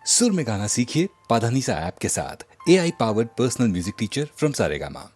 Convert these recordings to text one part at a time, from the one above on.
सुर में गाना सीखिए पाधानीसा ऐप के साथ। AI powered personal music teacher from Saregama.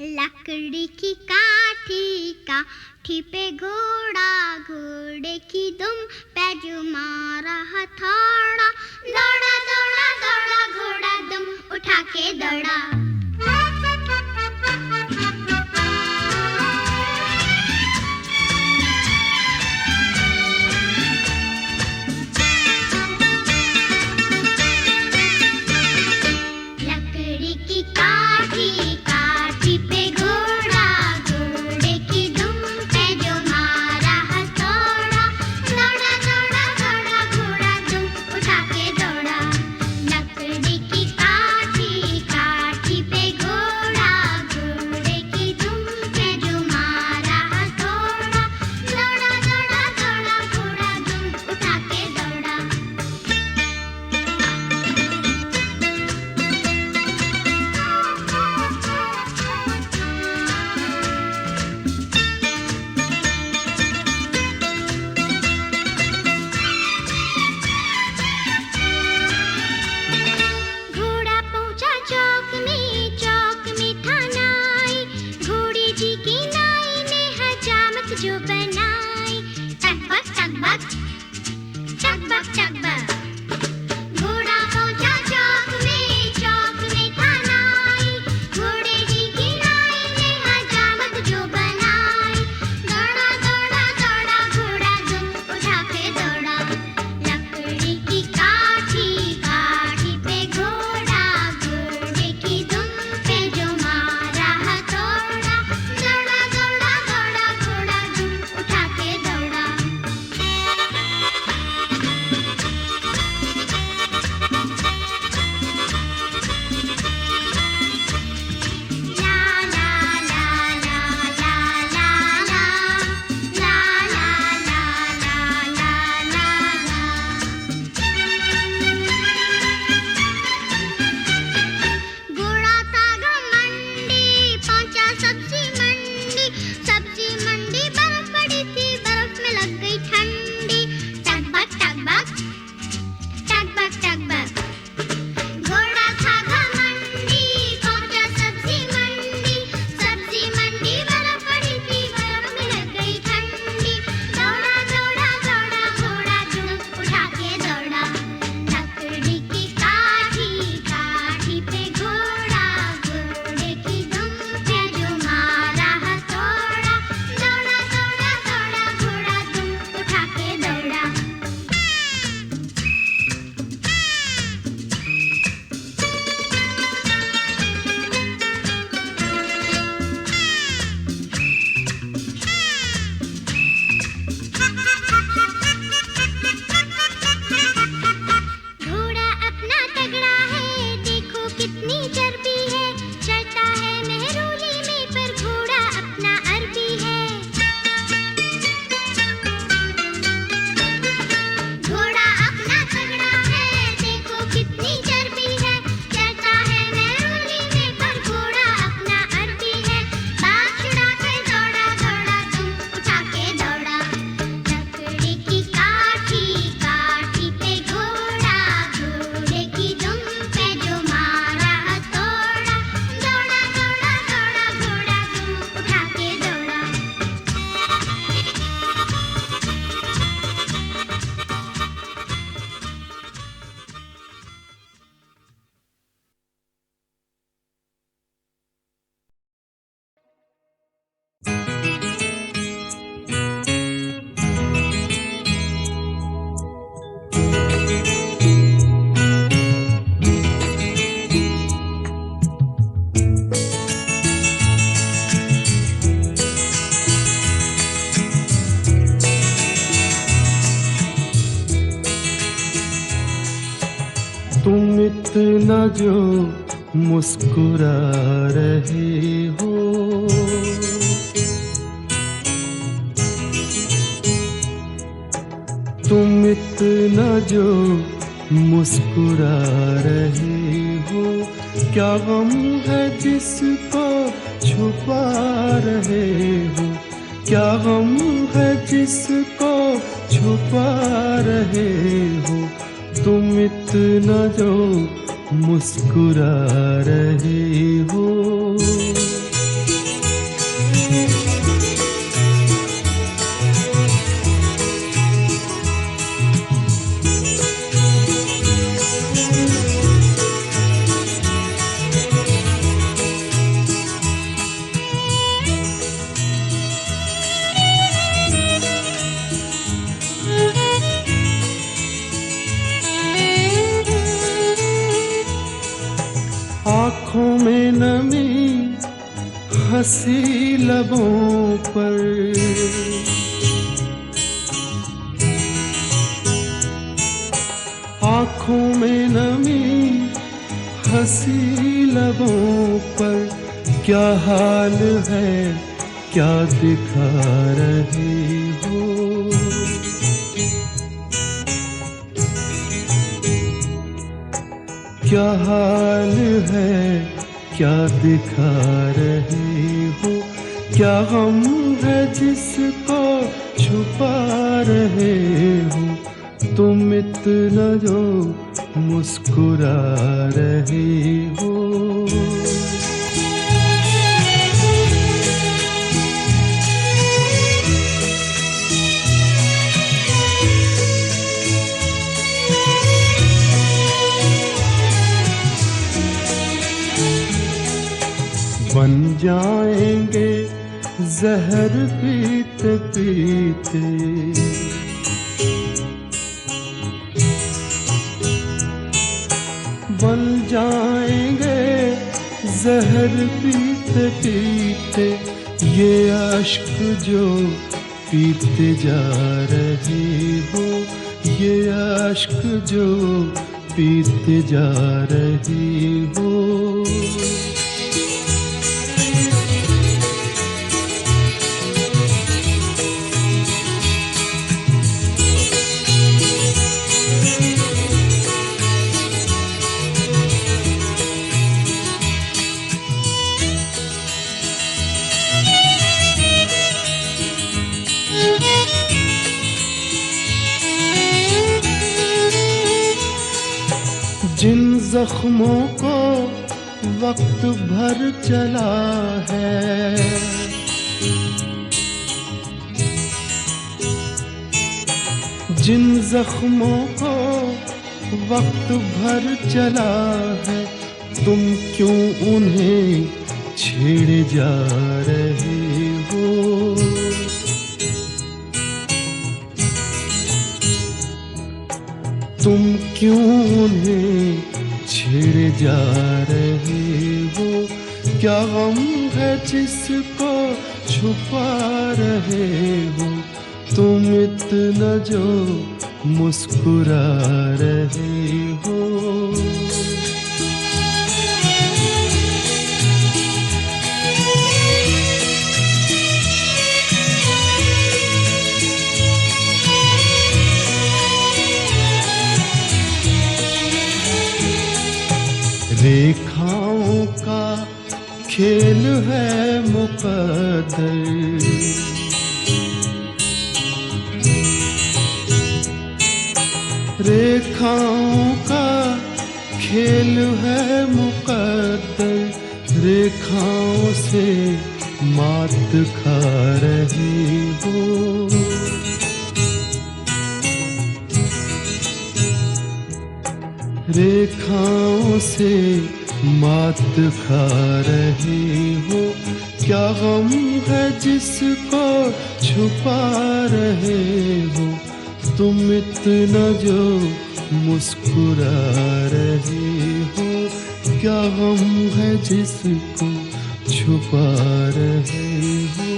लकड़ी की काठी काठी पे घोड़ा, घोड़े की दुम पे जो मारा हथौड़ा, दौड़ा दौड़ा दौड़ा घोड़ा दुम उठा के दौड़ा। लकड़ी की काठी काठी पे घोड़ा, घोड़े की दुम पे जो मारा हथौड़ा, दौड़ा दौड़ा दौड़ा घोड़ा दुम उठा के दौड़ा। लकड़ी की काठी काठी पे घोड़ा, घोड़े की दुम पे जो मारा हथौड़ा, दौड़ा दौड़ा दौड़ा घोड़ा दुम उठा के दौड़ा। घोड़ा पहुंचा चौक में था नाई, घोड़ी जी की नाई ने हजामत जो बनाई। टकबक टकबक टकबक टकबक। घोड़ा पहुंचा चौक में था नाई, घोड़े जी की नाई ने हजामत जो बनाई। दौड़ा दौड़ा दौड़ा घोड़ा दुम उठा के दौड़ा। लकड़ी की काठी काठी पे घोड़ा, घोड़े की दुम पे जो मारा हथौड़ा, दौड़ा दौड़ा दौड़ा घोड़ा दुम उठा के दौड़ा। ला ला ला ला ला ला ला, ला ला ला ला ला ला। घोड़ा था घमंडी पहुंचा सब्जी मंडी बर्फ पड़ी थी, बर्फ में लग गई ठंडी। टकबक टकबक टकबक टकबक। घोड़ा था घमंडी पहुंचा सब्जी मंडी बर्फ पड़ी थी, बर्फ में लग गई ठंडी। दौड़ा दौड़ा दौड़ा घोड़ा दुम उठा के दौड़ा। लकड़ी की काठी काठी पे घोड़ा, घोड़े की दुम पे जो मारा हथौड़ा, दौड़ा दौड़ा दौड़ा घोड़ा दुम उठा के दौड़ा। घोड़ा अपना तगड़ा है, देखो कितनी चर्बी है, चलता है मेहरोली में पर घोड़ा अपना अरबी है। घोड़ा अपना तगड़ा है, देखो कितनी चर्बी है, चलता है मेहरोली में पर घोड़ा अपना अरबी है। बात छुड़ा के दौड़ा दौड़ा दुम उठा के दौड़ा। लकड़ी की काठी काठी पे घोड़ा, घोड़े की दुम पे जो मारा हथौड़ा, दौड़ा दौड़ा दौड़ा घोड़ा दुम उठा के दौड़ा। तुम इतना जो मुस्कुरा रहे हो, तुम इतना जो मुस्कुरा रहे हो, क्या गम है जिसको छुपा रहे हो, क्या गम है जिसको छुपा रहे हो, तुम इतना जो मुस्कुरा रहे हो। में नमी हंसी लबों पर, आँखों में नमी हंसी लबों पर, क्या हाल है क्या दिखा रहे हो, क्या हाल है क्या दिखा रहे हो, क्या गम है जिसको छुपा रहे हो, तुम इतना जो मुस्कुरा रहे हो। बन जाएंगे जहर पीते पीते, बन जाएंगे जहर पीते पीते, ये अश्क जो पीते जा रहे हो, ये अश्क जो पीते जा रहे हो। जिन जख्मों को वक्त भर चला है, जिन जख्मों को वक्त भर चला है, तुम क्यों उन्हें छेड़े जा रहे हो, तुम क्यों उन्हें छेड़े जा रहे हो, क्या गम है जिसको छुपा रहे हो, तुम इतना जो मुस्कुरा रहे हो। रेखाओं का खेल है मुकद्दर, रेखाओं का खेल है मुकद्दर, रेखाओं से मात खा रहे हो, रेखाओं से मात खा रहे हो, क्या गम है जिसको छुपा रहे हो, तुम इतना जो मुस्कुरा रहे हो, क्या गम है जिसको छुपा रहे हो।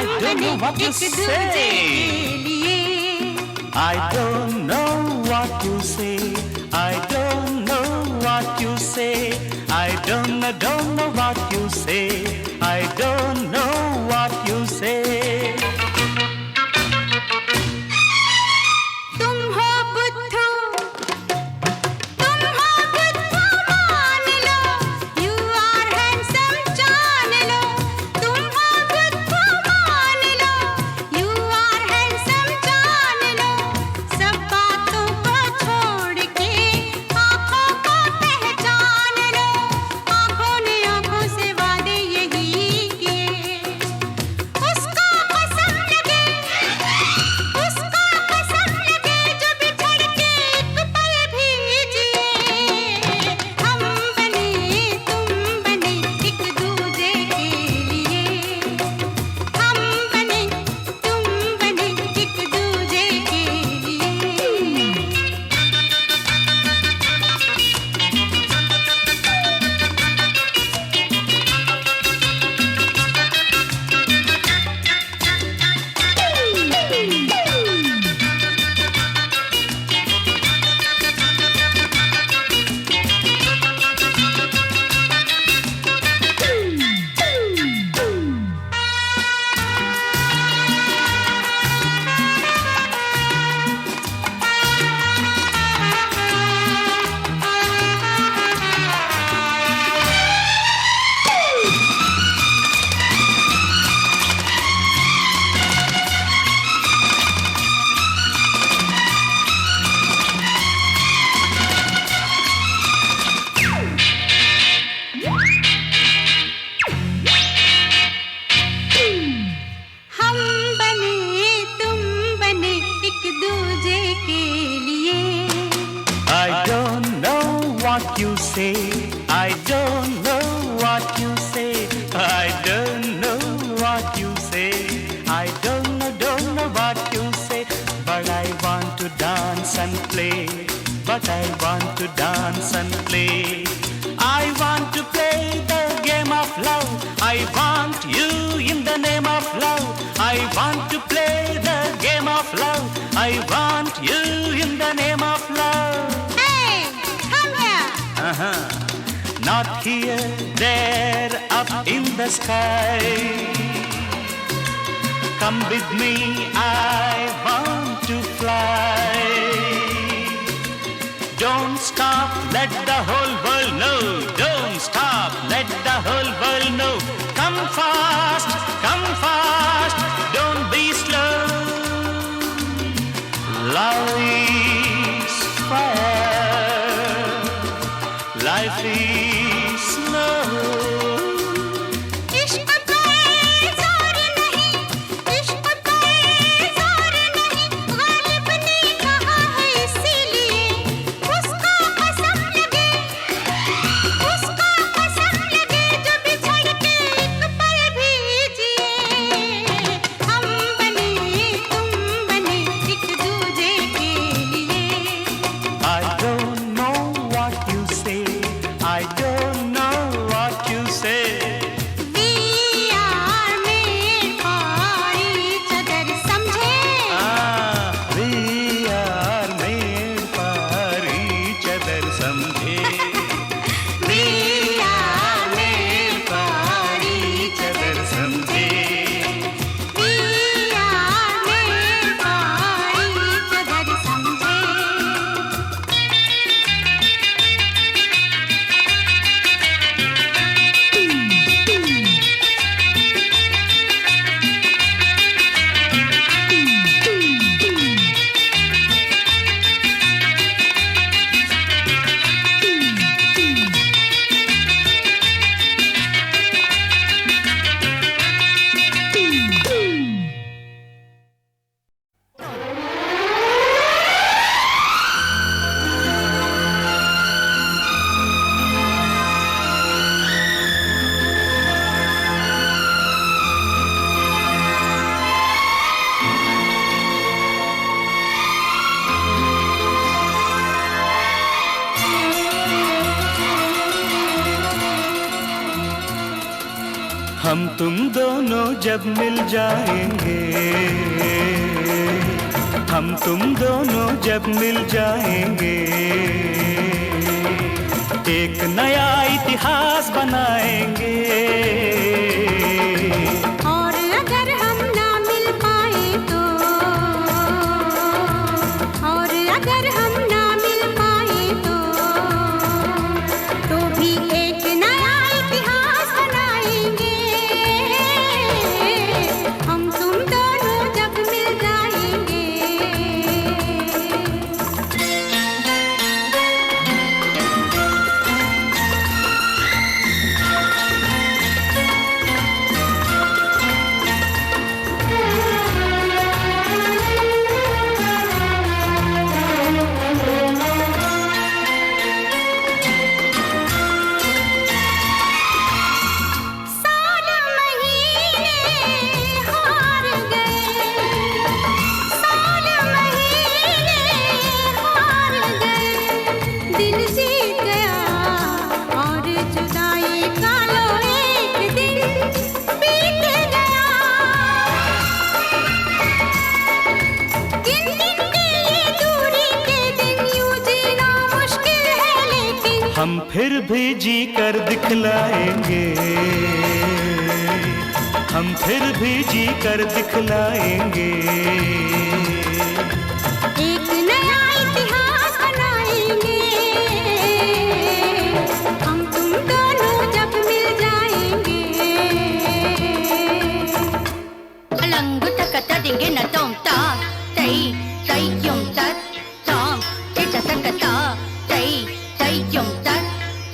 don't know what you say. I don't know what you say. I don't know what you say. I don't know what you say. I don't know what you say. तुम हो बुद्धू मान लो, you are handsome जान लो। तुम हो बुद्धू मान लो, you are handsome जान लो। सब बातों को छोड़ के आँखों को पहचान लो। आँखों ने आँखों से वादे यही किए, उसको कसम लगे जो बिछड़ के एक पल भी जिए। हम बने तुम बने एक दूजे के लिए। हम बने तुम बने एक दूजे के लिए। हम बने तुम बने एक दूजे के लिए। I don't know what you say. I don't know what you say. I don't know what you say. I don't know what you say. But I want to dance and play. But I want to dance and play. I want to play the game of love. I want you in the name of love. I want to play the game of love. I want you in the name of love. Hey, come here. Uh-huh. Not here, there, up in the sky. Come with me, I want to fly. Don't stop, let the whole world know. Don't stop, let the whole world know. Come fast, don't be slow. Love is fire, life is slow. इश्क पे जोर नहीं, इश्क पे जोर नहीं, गालिब ने कहा है इसीलिए। उसको कसम लगे जो बिछड़ के एक पल भी जिए। हम बने तुम बने एक दूजे के लिए। I don't know what you say. I don't जब मिल जाएंगे, हम तुम दोनों जब मिल जाएंगे, एक नया इतिहास बनाएंगे। और अगर हम ना मिल पाए तो, और अगर हम ना मिल पाए तो भी एक नया इतिहास बनाएंगे। हम तुम दोनों जब मिल जाएंगे। साल महीने हार गए, साल महीने हार गए, दिल जीत गया और जुदाई का लो एक दिन बीत गया। गिन गिन के ये दूरी के दिन यूं जीना मुश्किल है, लेकिन हम फिर भी जी कर दिखलाएंगे, हम फिर भी जी कर दिखलाएंगे। एक नया इतिहास बनाएंगे। हम तुम दोनों जब मिल जाएंगे। Alang gutak kata dingin na tom ta, tay tay yung tat tom, kita takata, tay tay yung tat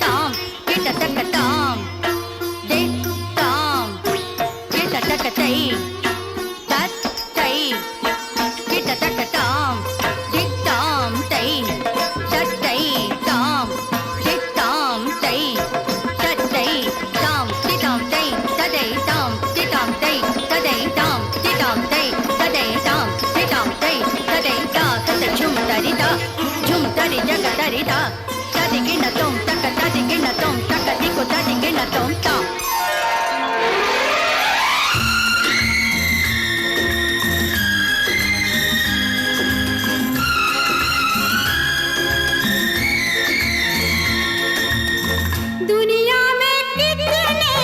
tom, kita takatom, de tom, kita takatay, tat tay, kita takatom, de tom tay, tat tay tom, de tom tay, tat tay tom, de tom tay, tat tay tom, de tom tay, tat tay tom, de tom tay, tat tay tom, de tom tay, tat tay ta, tat tay chum tari ta, chum tari jaga tari ta, tari gina tom taka, tari gina tom taka, diko tari gina tom tom. दुनिया में कितने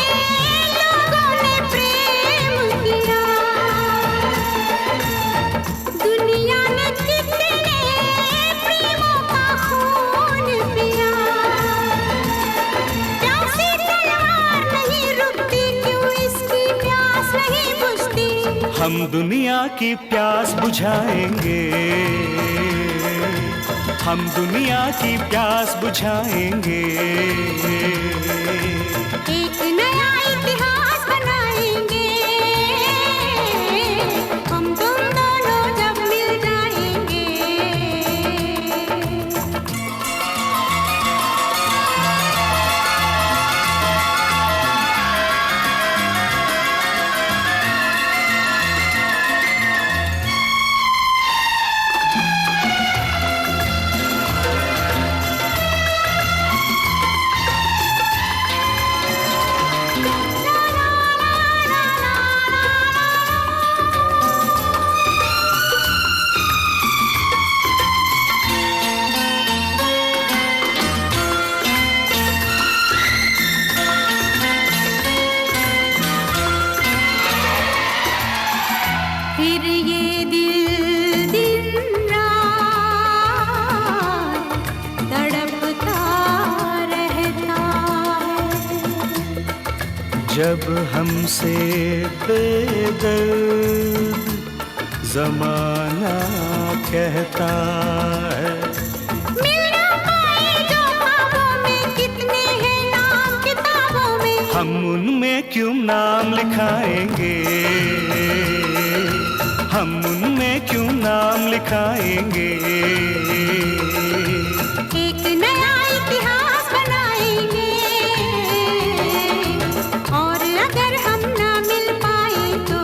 लोगों ने प्रेम किया, दुनिया ने कितने प्रेमों का खून पिया। प्यासी तलवार नहीं रुकती, क्यों इसकी प्यास नहीं बुझती। हम दुनिया की प्यास बुझाएंगे, हम दुनिया की प्यास बुझाएंगे। एक नया इतिहास बनाएंगे। हम तुम दोनों जब मिल जाएंगे। फिर ये दिल दिन रात तड़पता रहता है। जब हमसे बेदर्द जमाना कहता है, मिल ना पाए जो ख्वाबों में, कितने हैं नाम किताबों में। हम उनमें क्यों नाम लिखाएंगे, हम उनमें क्यों नाम लिखाएंगे। एक नया इतिहास बनाएंगे। और अगर हम ना मिल पाए तो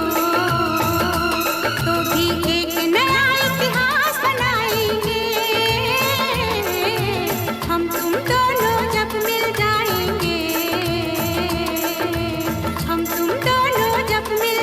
भी एक नया इतिहास बनाएंगे। हम तुम दोनों जब मिल जाएंगे। हम तुम दोनों जब मिल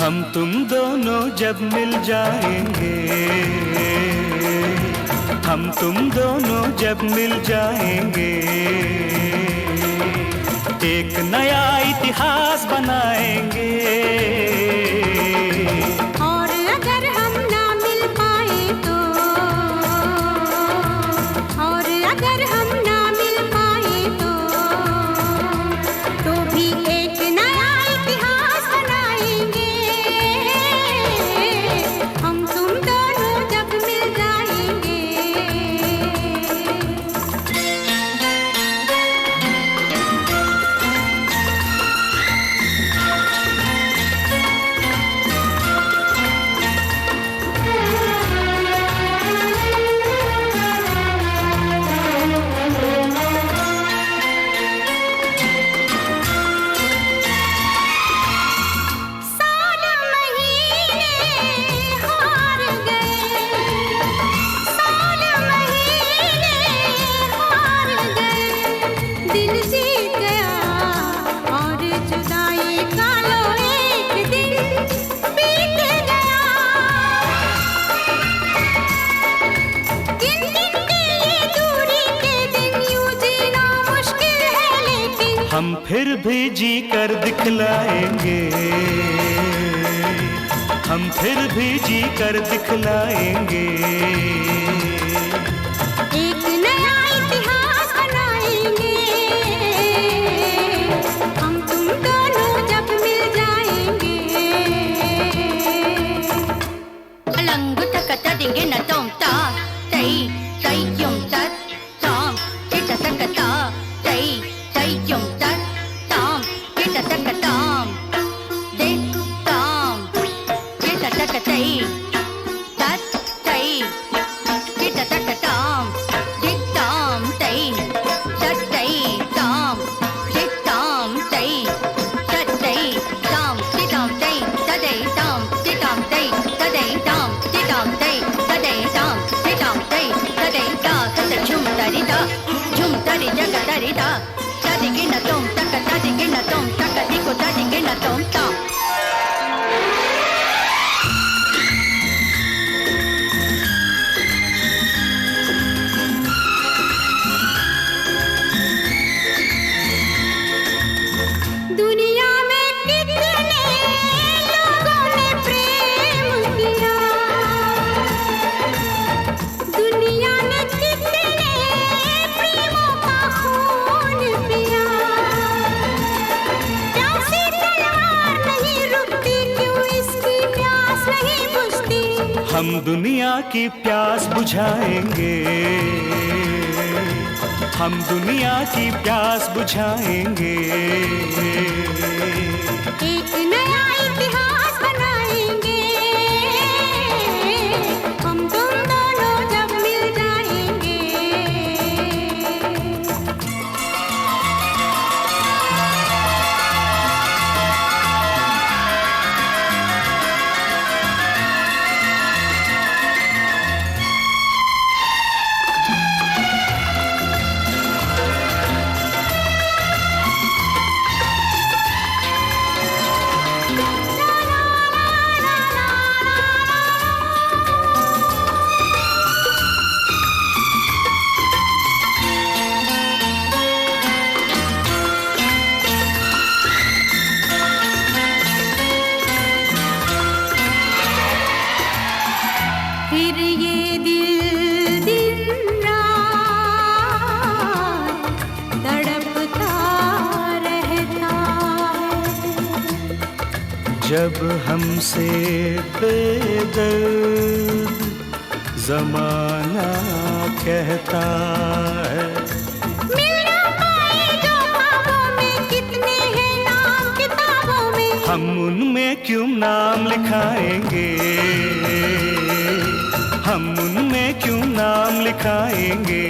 हम तुम दोनों जब मिल जाएंगे, हम तुम दोनों जब मिल जाएंगे, एक नया इतिहास बनाएंगे। और अगर हम ना मिल पाए तो, और अगर हम ना मिल पाए तो भी एक नया इतिहास बनाएंगे। हम तुम दोनों जब मिल जाएंगे। साल महीने हार गए, साल महीने हार गए, दिल जीत गया और जुदाई का लो एक दिन बीत गया। गिन गिन के ये दूरी के दिन यूं जीना मुश्किल है, लेकिन हम फिर भी जी कर दिखलाएंगे, हम फिर भी जी कर दिखलाएंगे। एक नया इतिहास बनाएंगे। हम तुम दोनों जब मिल जाएंगे। अलंग तकता दिंगे न तोमता तई तई युम तत ताम किट तकता तई तई युम तत ताम किट तकताम दे ताम किट तकतई तत तई किट तकताम दे ताम तई तत तई ताम दे ताम तई तत तई ताम दे ताम तई तदे ताम दे ताम तई तदे ताम दे ताम तई तदे ताम दे ताम तई तदे ता तत झुम तरी ता झुम तरी जग तरी ता तदि गिन तुम तक तदि गिन तुम तक दिको तदि गिन तुम ता। दुनिया में कितने लोगों ने प्रेम किया, दुनिया ने कितने प्रेमों का खून पिया। प्यासी तलवार नहीं रुकती, क्यों इसकी प्यास नहीं बुझती। हम दुनिया की प्यास बुझाएंगे, हम दुनिया की प्यास बुझाएंगे। एक नया इतिहास बनाएंगे। हम तुम दोनों जब मिल जाएंगे। फिर ये दिल दिन रात तड़पता रहता है। जब हमसे बेदर्द जमाना कहता है, मिल ना पाए जो ख्वाबों में, कितने हैं नाम किताबों में। हम उनमें क्यों नाम लिखाएंगे, हम उनमें क्यों नाम लिखाएंगे।